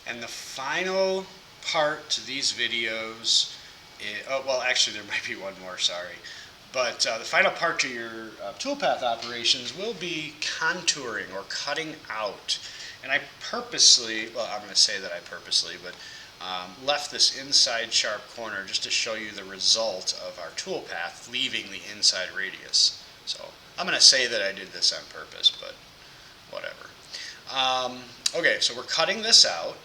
And the final part to these videos, oh, well, actually, there might be one more, sorry. But the final part to your toolpath operations will be contouring or cutting out. And I purposely, well, I'm going to say that I purposely, but left this inside sharp corner just to show you the result of our toolpath leaving the inside radius. So I'm going to say that I did this on purpose, but whatever. Okay, so we're cutting this out.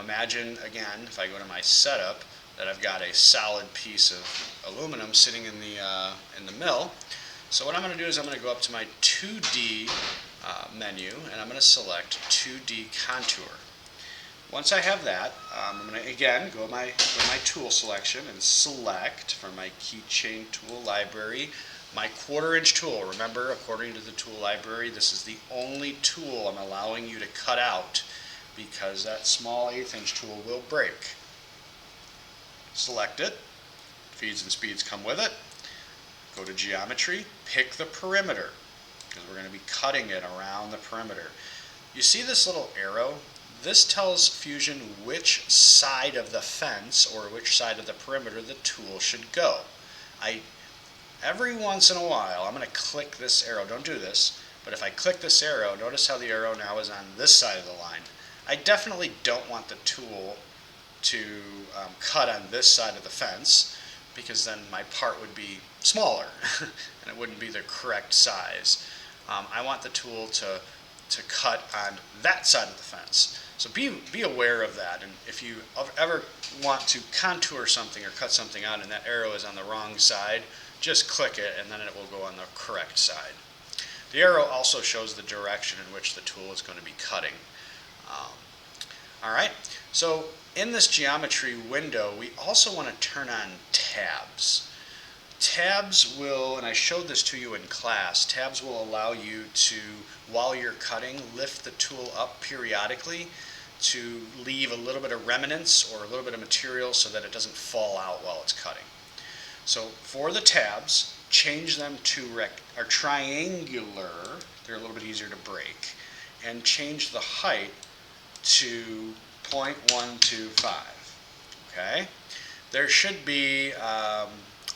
Imagine, again, if I go to my setup, that I've got a solid piece of aluminum sitting in the mill. So what I'm going to do is I'm going to go up to my 2D menu, and I'm going to select 2D contour. Once I have that, I'm going to, again, go to my tool selection and select from my keychain tool library my 1/4-inch tool. Remember, according to the tool library, this is the only tool I'm allowing you to cut out because that small 1/8-inch tool will break. Select it. Feeds and speeds come with it. Go to geometry, pick the perimeter because we're going to be cutting it around the perimeter. You see this little arrow? This tells Fusion which side of the fence or which side of the perimeter the tool should go. Every once in a while, I'm going to click this arrow. Don't do this, but if I click this arrow, notice how the arrow now is on this side of the line. I definitely don't want the tool to cut on this side of the fence because then my part would be smaller and it wouldn't be the correct size. I want the tool to cut on that side of the fence. So be aware of that, and if you ever want to contour something or cut something out and that arrow is on the wrong side, just click it and then it will go on the correct side. The arrow also shows the direction in which the tool is going to be cutting. Alright, so in this geometry window we also want to turn on tabs. Tabs will, and I showed this to you in class, tabs will allow you to, while you're cutting, lift the tool up periodically to leave a little bit of remnants or a little bit of material so that it doesn't fall out while it's cutting. So for the tabs, change them to triangular, they're a little bit easier to break, and change the height to 0.125. Okay? There should be,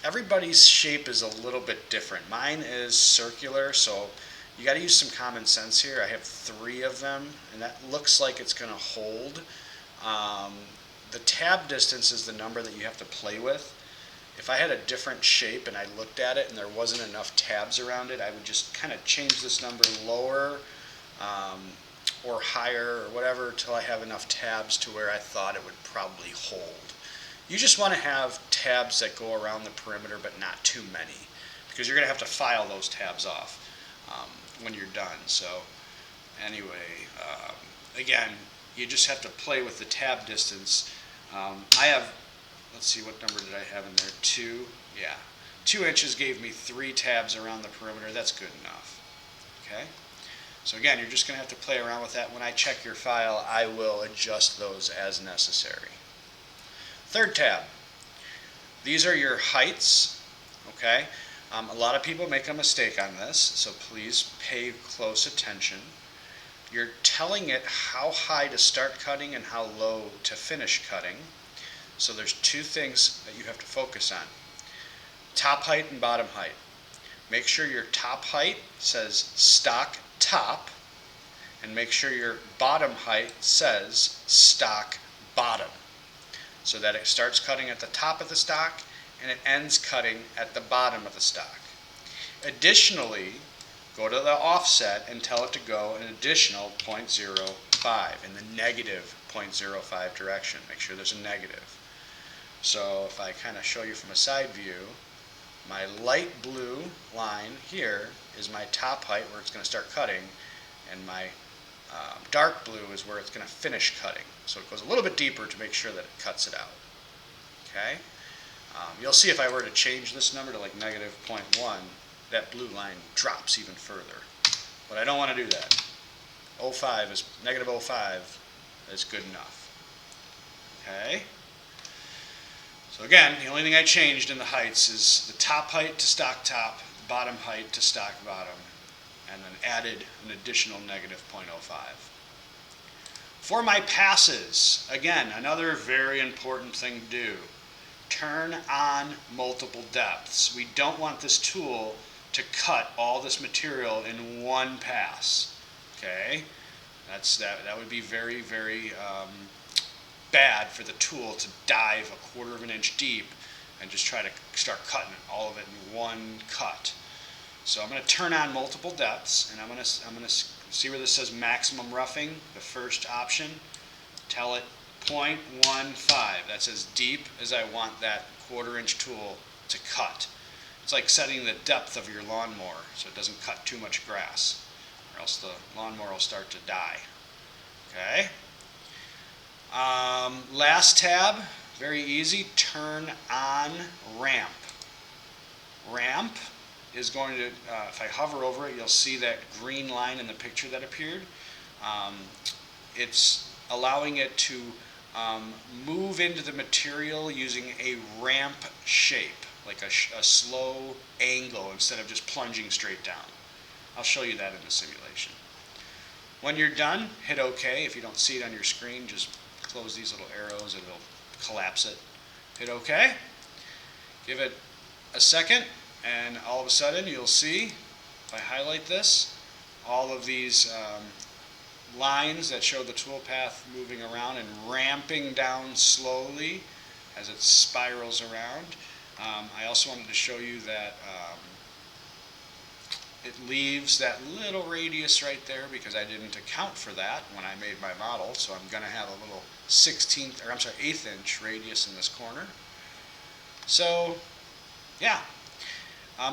everybody's shape is a little bit different. Mine is circular, so you got to use some common sense here. I have 3 of them, and that looks like it's going to hold. The tab distance is the number that you have to play with. If I had a different shape and I looked at it and there wasn't enough tabs around it, I would just kind of change this number lower or higher or whatever until I have enough tabs to where I thought it would probably hold. You just want to have tabs that go around the perimeter but not too many because you're going to have to file those tabs off when you're done. So anyway, again, you just have to play with the tab distance. I have, let's see, what number did I have in there? 2. Yeah. 2 inches gave me 3 tabs around the perimeter. That's good enough. Okay? So again, you're just going to have to play around with that. When I check your file, I will adjust those as necessary. 3rd tab. These are your heights. Okay? A lot of people make a mistake on this, so please pay close attention. You're telling it how high to start cutting and how low to finish cutting. So there's 2 things that you have to focus on. Top height and bottom height. Make sure your top height says stock top, and make sure your bottom height says stock bottom, so that it starts cutting at the top of the stock and it ends cutting at the bottom of the stock. Additionally, go to the offset and tell it to go an additional 0.05 in the negative 0.05 direction. Make sure there's a negative. So if I kind of show you from a side view, my light blue line here is my top height where it's going to start cutting, and my dark blue is where it's going to finish cutting. So it goes a little bit deeper to make sure that it cuts it out. Okay? You'll see if I were to change this number to like negative 0.1, that blue line drops even further. But I don't want to do that. Negative 0.5 is good enough. Okay? So again, the only thing I changed in the heights is the top height to stock top, the bottom height to stock bottom, and then added an additional negative 0.05. For my passes, again, another very important thing to do. Turn on multiple depths. We don't want this tool to cut all this material in one pass. Okay, that would be very, very bad for the tool to dive 1/4 of an inch deep and just try to start cutting all of it in one cut. So I'm going to turn on multiple depths, and I'm going to see where this says maximum roughing, the first option. Tell it 0.15. That's as deep as I want that 1/4 inch tool to cut. It's like setting the depth of your lawnmower so it doesn't cut too much grass, or else the lawnmower will start to die. Okay. Last tab, very easy. Turn on ramp. Ramp is going to, if I hover over it, you'll see that green line in the picture that appeared. It's allowing it to move into the material using a ramp shape, like a slow angle instead of just plunging straight down. I'll show you that in the simulation. When you're done, hit OK. If you don't see it on your screen, just close these little arrows and it'll collapse it. Hit OK. Give it a second, and all of a sudden you'll see, if I highlight this, all of these lines that show the toolpath moving around and ramping down slowly as it spirals around. I also wanted to show you that it leaves that little radius right there because I didn't account for that when I made my model, so I'm going to have a little 1/8 inch radius in this corner. So yeah,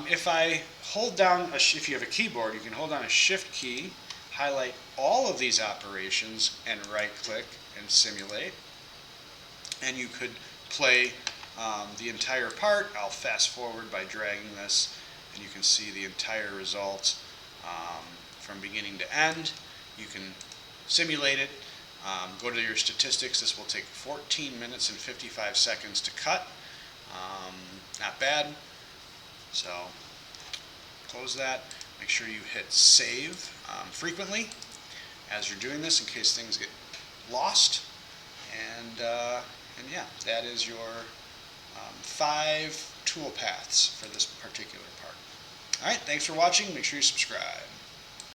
if I hold down, if you have a keyboard, you can hold down a shift key, highlight all of these operations, and right click and simulate. And you could play the entire part. I'll fast forward by dragging this, and you can see the entire result from beginning to end. You can simulate it. Go to your statistics. This will take 14 minutes and 55 seconds to cut. Not bad. So close that. Make sure you hit save frequently as you're doing this in case things get lost. And yeah, that is your 5 tool paths for this particular part. All right, thanks for watching. Make sure you subscribe.